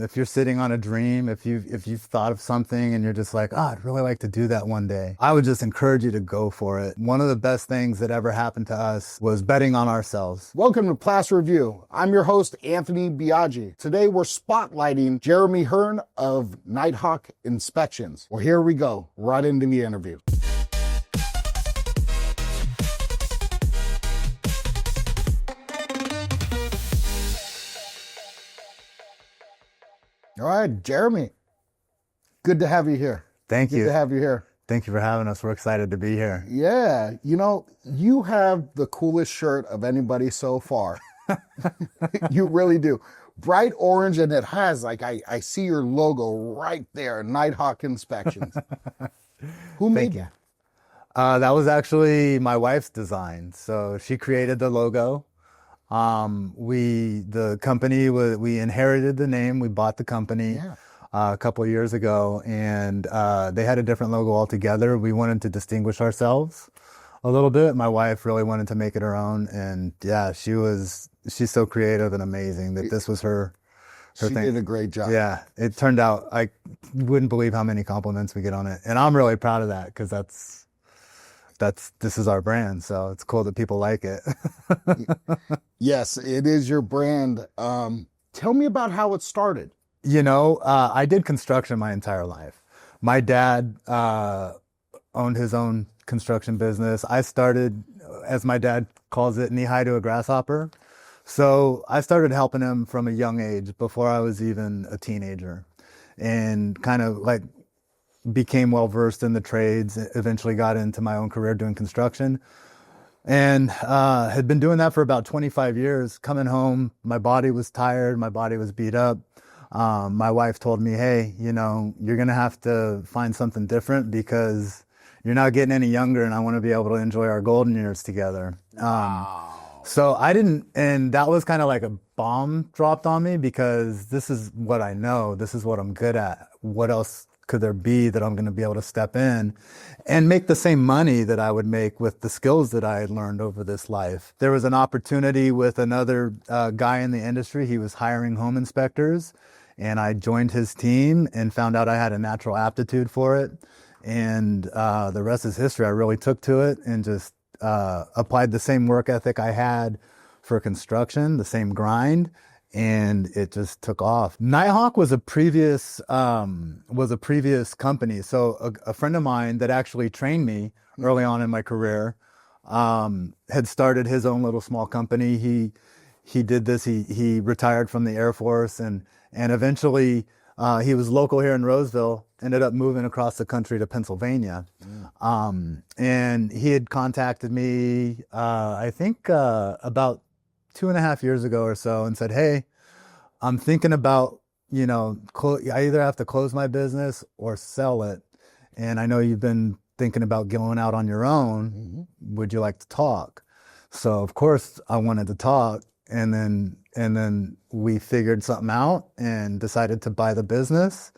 If you're sitting on a dream, if you've thought of something and you're just like, oh, I'd really like to do that one day, I would just encourage you to go for it. One of the best things that ever happened to us was betting on ourselves. Welcome to Plaster Review. I'm your host, Anthony Biaggi. Today we're spotlighting Jeremy Hearn of Nighthawk Inspections. Well, here we go, right into the interview. All right, Jeremy, good to have you here. Thank you. Good to have you here. Thank you for having us. We're excited to be here. Yeah, you have the coolest shirt of anybody so far. You really do. Bright orange, and it has, I see your logo right there, Nighthawk Inspections. Who made that? That was actually my wife's design. So she created the logo. We inherited the name. We bought the company a couple of years ago, and they had a different logo altogether. We wanted to distinguish ourselves a little bit. My wife really wanted to make it her own, and yeah, she's so creative and amazing that this was her She thing. did a great job. Yeah, it turned out, I wouldn't believe how many compliments we get on it, and I'm really proud of that because this is our brand, so it's cool that people like it. Yes, it is your brand. Tell me about how it started. I did construction my entire life. My dad owned his own construction business. I started, as my dad calls it, knee high to a grasshopper. So I started helping him from a young age, before I was even a teenager, and kind of like became well versed in the trades. Eventually got into my own career doing construction, and had been doing that for about 25 years. Coming home, my body was tired, my body was beat up. My wife told me, hey, you're going to have to find something different because you're not getting any younger, and I want to be able to enjoy our golden years together. So I didn't, and that was kind of like a bomb dropped on me, because this is what I know. This is what I'm good at. What else could there be that I'm going to be able to step in and make the same money that I would make with the skills that I had learned over this life? There was an opportunity with another guy in the industry. He was hiring home inspectors, and I joined his team and found out I had a natural aptitude for it. And the rest is history. I really took to it and just applied the same work ethic I had for construction, the same grind, and it just took off. Nighthawk was a previous company. So a friend of mine that actually trained me early on in my career had started his own little small company. He did this. He retired from the Air Force, and eventually he was local here in Roseville. Ended up moving across the country to Pennsylvania. And he had contacted me, I think about 2.5 years ago or so, and said, hey, I'm thinking about, I either have to close my business or sell it. And I know you've been thinking about going out on your own. Mm-hmm. Would you like to talk? So of course I wanted to talk. And then we figured something out and decided to buy the business.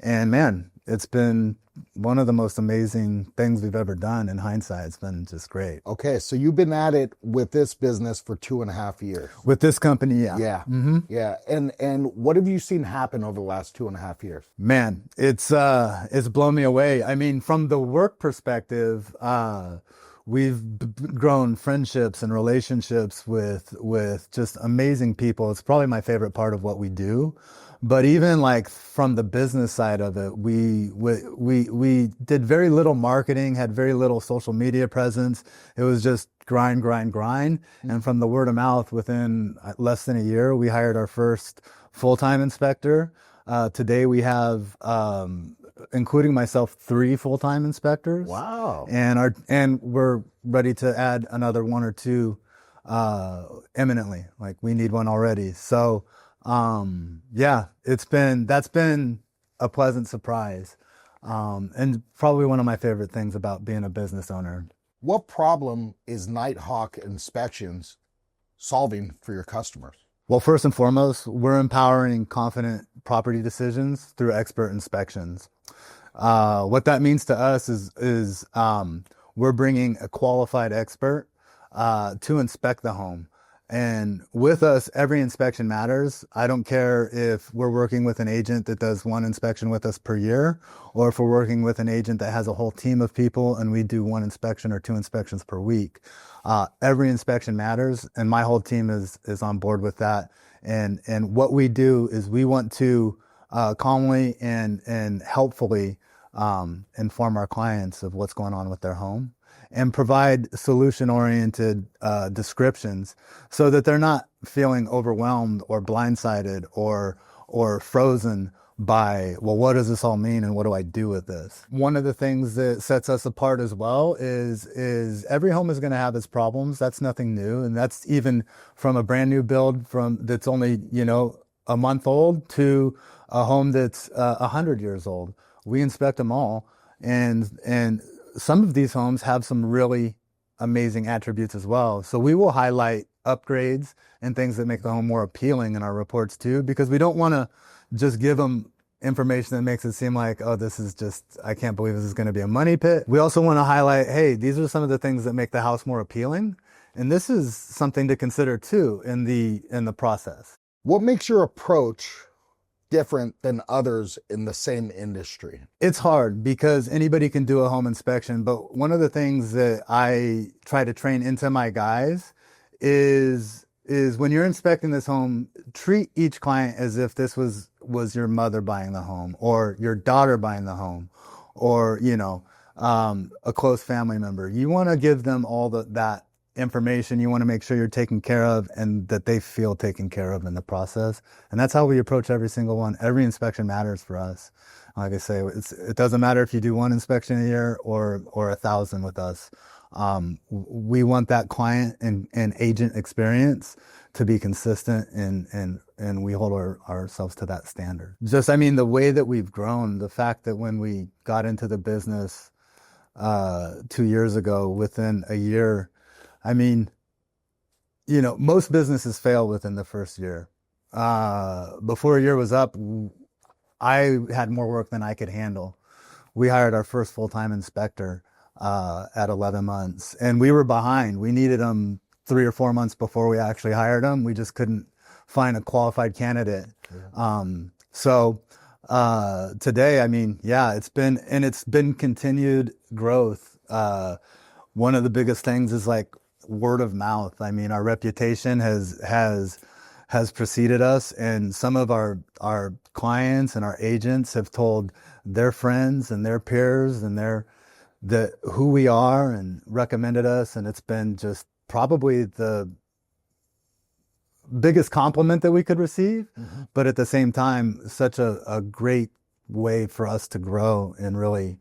And man, it's been one of the most amazing things we've ever done. In hindsight, it's been just great. Okay, so you've been at it with this business for 2.5 years. With this company, yeah. Yeah. Mm-hmm. Yeah. And what have you seen happen over the last 2.5 years? Man, it's blown me away. I mean, from the work perspective, we've grown friendships and relationships with just amazing people. It's probably my favorite part of what we do. But even like from the business side of it, we did very little marketing, had very little social media presence. It was just grind. And from the word of mouth, within less than a year, we hired our first full-time inspector. Today we have, including myself, 3 full-time inspectors. Wow. And we're ready to add another 1 or 2 imminently. Like, we need one already. So yeah, that's been a pleasant surprise. And probably one of my favorite things about being a business owner. What problem is Nighthawk Inspections solving for your customers? Well, first and foremost, we're empowering confident property decisions through expert inspections. What that means to us is we're bringing a qualified expert to inspect the home. And with us, every inspection matters. I don't care if we're working with an agent that does one inspection with us per year, or if we're working with an agent that has a whole team of people and we do one inspection or two inspections per week. Every inspection matters, and my whole team is on board with that. And what we do is we want to calmly and helpfully inform our clients of what's going on with their home, and provide solution-oriented descriptions so that they're not feeling overwhelmed or blindsided or frozen by, well, what does this all mean and what do I do with this? One of the things that sets us apart as well is every home is going to have its problems. That's nothing new, and that's even from a brand new build that's only a month old to a home that's 100 years old. We inspect them all, and some of these homes have some really amazing attributes as well. So we will highlight upgrades and things that make the home more appealing in our reports too, because we don't want to just give them information that makes it seem like, oh, this is just, I can't believe this is going to be a money pit. We also want to highlight, hey, these are some of the things that make the house more appealing. And this is something to consider too in the process. What makes your approach different than others in the same industry? It's hard because anybody can do a home inspection, but one of the things that I try to train into my guys is when you're inspecting this home, treat each client as if this was your mother buying the home, or your daughter buying the home, or a close family member. You want to give them all that information. You want to make sure you're taken care of and that they feel taken care of in the process. And that's how we approach every single one. Every inspection matters for us. Like I say, it doesn't matter if you do one inspection a year or 1,000 with us. We want that client and agent experience to be consistent, and we hold ourselves to that standard. The way that we've grown, the fact that when we got into the business 2 years ago, within a year, most businesses fail within the first year. Before a year was up, I had more work than I could handle. We hired our first full-time inspector at 11 months, and we were behind. We needed them 3 or 4 months before we actually hired them. We just couldn't find a qualified candidate. Yeah. Today, it's been continued growth. One of the biggest things is like word of mouth. Our reputation has preceded us, and some of our clients and our agents have told their friends and their peers and who we are and recommended us, and it's been just probably the biggest compliment that we could receive. Mm-hmm. But at the same time, such a great way for us to grow and really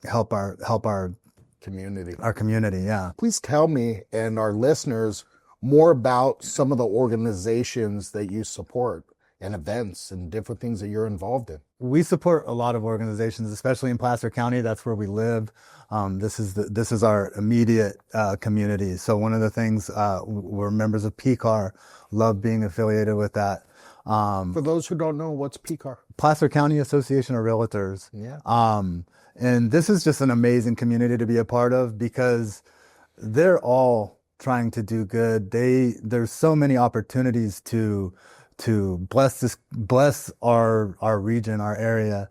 help our community. Yeah. Please tell me and our listeners more about some of the organizations that you support and events and different things that you're involved in. We support a lot of organizations, especially in Placer County. That's where we live. This is our immediate community. So one of the things, we're members of PCAR, love being affiliated with that. For those who don't know, what's PCAR? Placer County Association of Realtors. Yeah. And this is just an amazing community to be a part of because they're all trying to do good. There's so many opportunities to bless our region, our area.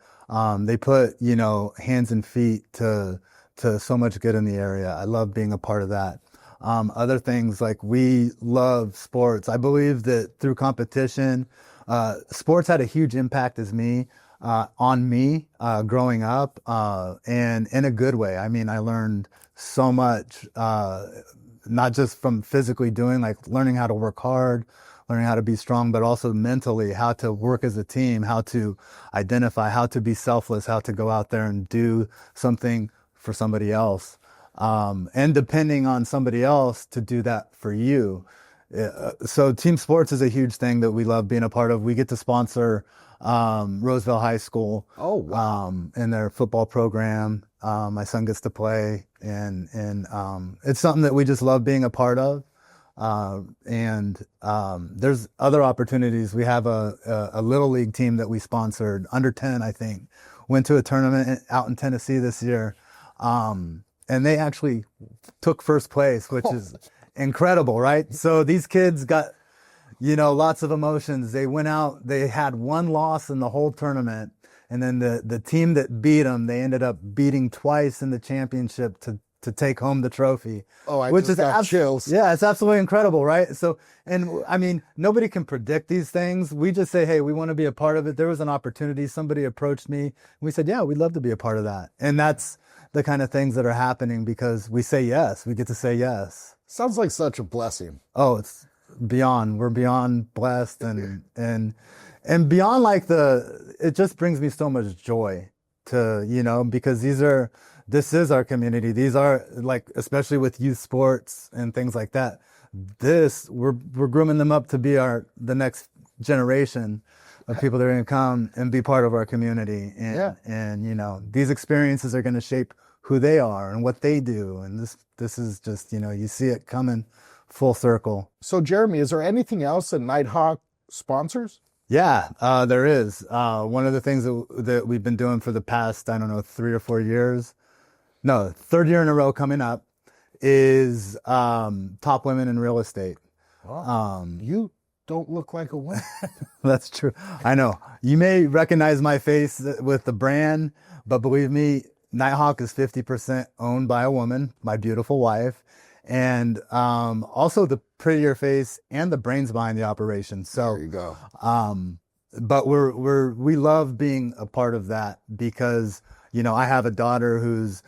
They put, hands and feet to so much good in the area. I love being a part of that. Other things like we love sports. I believe that through competition, sports had a huge impact on me growing up, and in a good way. I learned so much, not just from physically doing, like learning how to work hard, learning how to be strong, but also mentally, how to work as a team, how to identify, how to be selfless, how to go out there and do something for somebody else. And depending on somebody else to do that for you. So team sports is a huge thing that we love being a part of. We get to sponsor Roseville High School. Oh, wow. In their football program. My son gets to play, and it's something that we just love being a part of. And there's other opportunities. We have a little league team that we sponsored, under 10, I think, went to a tournament out in Tennessee this year. and they actually took first place, which is incredible, right? So these kids got, lots of emotions. They went out, they had one loss in the whole tournament. And then the team that beat them, they ended up beating twice in the championship to take home the trophy. Oh, I just got chills. Yeah, it's absolutely incredible, right? So, and I mean, nobody can predict these things. We just say, hey, we want to be a part of it. There was an opportunity. Somebody approached me. And we said, yeah, we'd love to be a part of that. And that's the kind of things that are happening because we say yes. We get to say yes. Sounds like such a blessing. Oh, it's beyond. We're beyond blessed and beyond it just brings me so much joy to, because this is our community. These are like, especially with youth sports and things like that. We're grooming them up to be the next generation of people that are going to come and be part of our community. And these experiences are going to shape who they are and what they do. And this is just, you see it coming full circle. So Jeremy, is there anything else that Nighthawk sponsors? Yeah, there is. One of the things that we've been doing for the past, 3 or 4 years, no, third year in a row coming up, is Top Women in Real Estate. Wow. You don't look like a woman. That's true. I know. You may recognize my face with the brand, but believe me, Nighthawk is 50% owned by a woman, my beautiful wife, and also the prettier face and the brains behind the operation. So there you go. But we love being a part of that because I have a daughter who's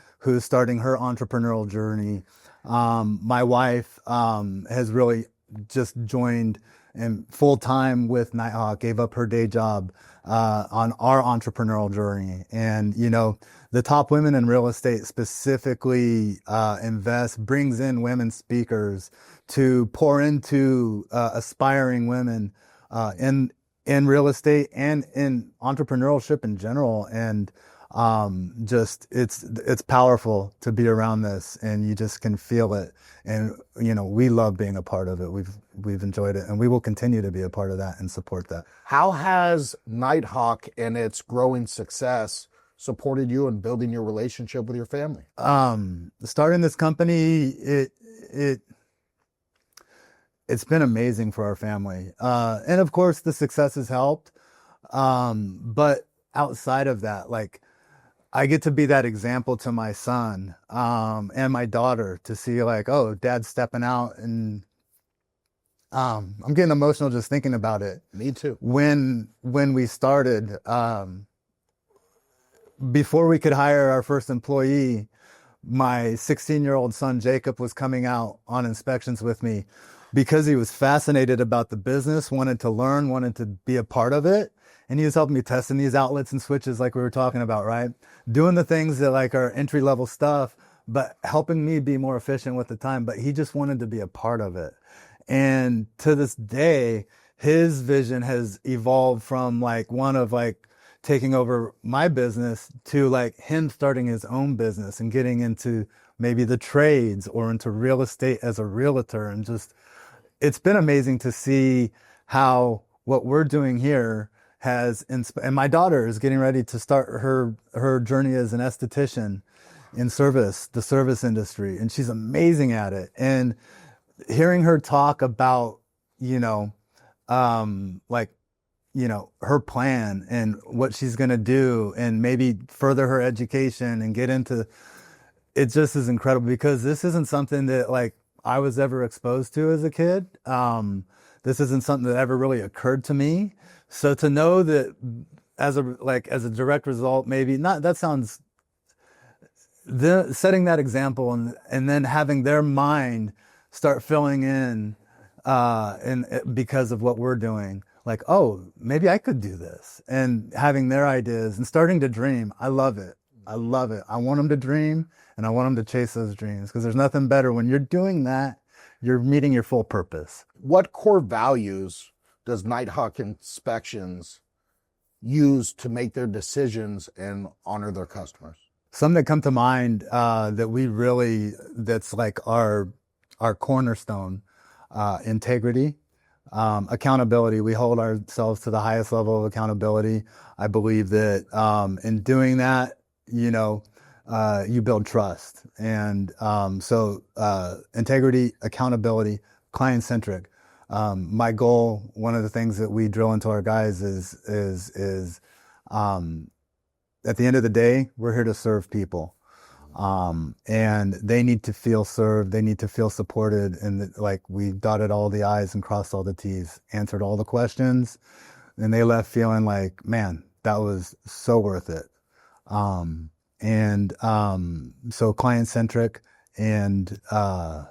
starting her entrepreneurial journey. My wife has really just joined and full time with Nighthawk, gave up her day job on our entrepreneurial journey. And the Top Women in Real Estate specifically brings in women speakers to pour into aspiring women in real estate and in entrepreneurship in general. And it's powerful to be around this, and you just can feel it. And we love being a part of it. We've enjoyed it, and we will continue to be a part of that and support that. How has Nighthawk and its growing success supported you in building your relationship with your family? Starting this company, it's been amazing for our family. And of course the success has helped. But outside of that, like, I get to be that example to my son, and my daughter to see like, oh, dad's stepping out, and I'm getting emotional just thinking about it. Me too. When we started, before we could hire our first employee, my 16-year-old son, Jacob, was coming out on inspections with me because he was fascinated about the business, wanted to learn, wanted to be a part of it. And he was helping me testing these outlets and switches like we were talking about, right? Doing the things that like are entry-level stuff, but helping me be more efficient with the time. But he just wanted to be a part of it. And to this day, his vision has evolved from like one of like taking over my business to like him starting his own business and getting into maybe the trades or into real estate as a realtor. And just, it's been amazing to see how what we're doing here and my daughter is getting ready to start her journey as an esthetician in the service industry. And she's amazing at it. And hearing her talk about, her plan and what she's going to do and maybe further her education and get into it just is incredible because this isn't something that like I was ever exposed to as a kid. This isn't something that ever really occurred to me. So to know that as a direct result, maybe not, that sounds setting that example and then having their mind start filling in because of what we're doing. Like, oh, maybe I could do this, and having their ideas and starting to dream. I love it. I love it. I want them to dream and I want them to chase those dreams because there's nothing better when you're doing that. You're meeting your full purpose. What core values does Nighthawk Inspections use to make their decisions and honor their customers? Some that come to mind that's like our cornerstone, integrity, accountability. We hold ourselves to the highest level of accountability. I believe that in doing that, you build trust. And so integrity, accountability, client-centric. My goal, one of the things that we drill into our guys is at the end of the day, we're here to serve people. And they need to feel served. They need to feel supported. And like we dotted all the I's and crossed all the T's, answered all the questions, and they left feeling like, man, that was so worth it. So client centric, and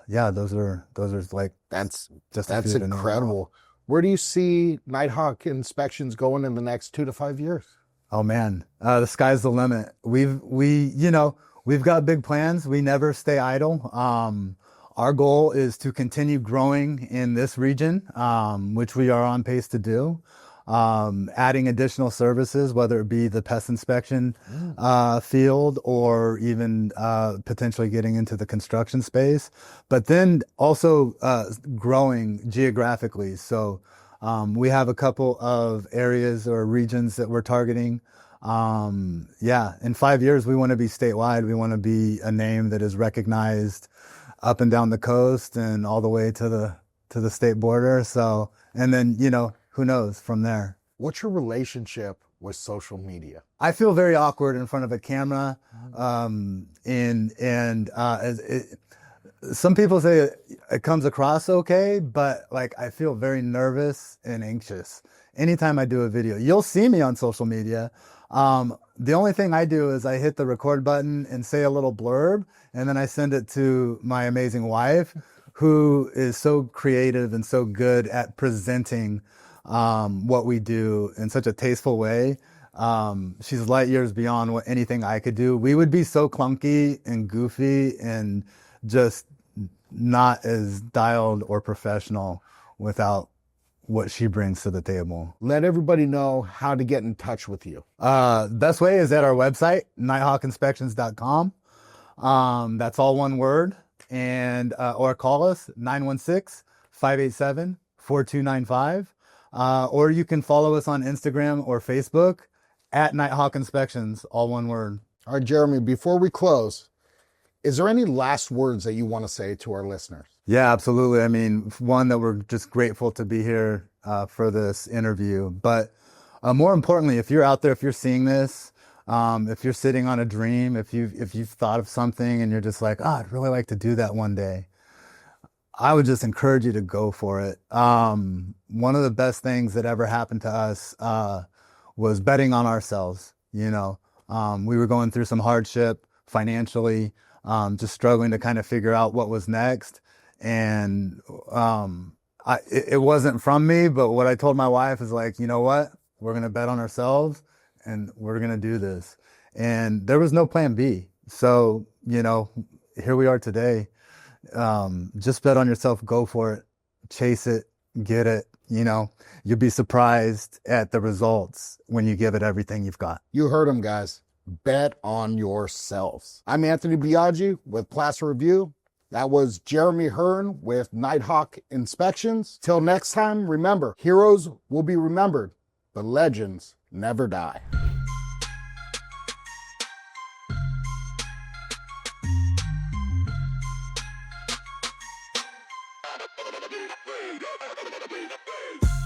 yeah, those are like That's just a few to name off. incredible. Where do you see Nighthawk Inspections going in the next 2 to 5 years? Oh man, the sky's the limit. We've got big plans. We never stay idle. Our goal is to continue growing in this region, which we are on pace to do. Adding additional services, whether it be the pest inspection field or even potentially getting into the construction space, but then also growing geographically. So we have a couple of areas or regions that we're targeting. Yeah, in 5 years, we want to be statewide. We want to be a name that is recognized up and down the coast and all the way to the state border. So, and then, who knows from there. What's your relationship with social media? I feel very awkward in front of a camera. Some people say it comes across okay, but like I feel very nervous and anxious anytime I do a video. You'll see me on social media. The only thing I do is I hit the record button and say a little blurb, and then I send it to my amazing wife, who is so creative and so good at presenting what we do in such a tasteful way. She's light years beyond what anything I could do. We would be so clunky and goofy and just not as dialed or professional without what she brings to the table. Let everybody know how to get in touch with you. Best way is at our website, nighthawkinspections.com. That's all one word. And or call us 916-587-4295. Or you can follow us on Instagram or Facebook at Nighthawk Inspections, all one word. All right, Jeremy, before we close, is there any last words that you want to say to our listeners? Yeah, absolutely. I mean, one, that we're just grateful to be here for this interview. But more importantly, if you're out there, if you're seeing this, if you're sitting on a dream, if you've thought of something and you're just like, I'd really like to do that one day, I would just encourage you to go for it. One of the best things that ever happened to us was betting on ourselves. We were going through some hardship financially, just struggling to kind of figure out what was next. And it wasn't from me, but what I told my wife is like, you know what? We're going to bet on ourselves and we're going to do this. And there was no plan B. So, here we are today. Just bet on yourself, go for it, chase it, get it. You'll be surprised at the results when you give it everything you've got. You heard him, guys. Bet on yourselves. I'm Anthony Biaggi with Placer Review. That was Jeremy Hearn with Nighthawk Inspections. Till next time, remember, heroes will be remembered, but legends never die.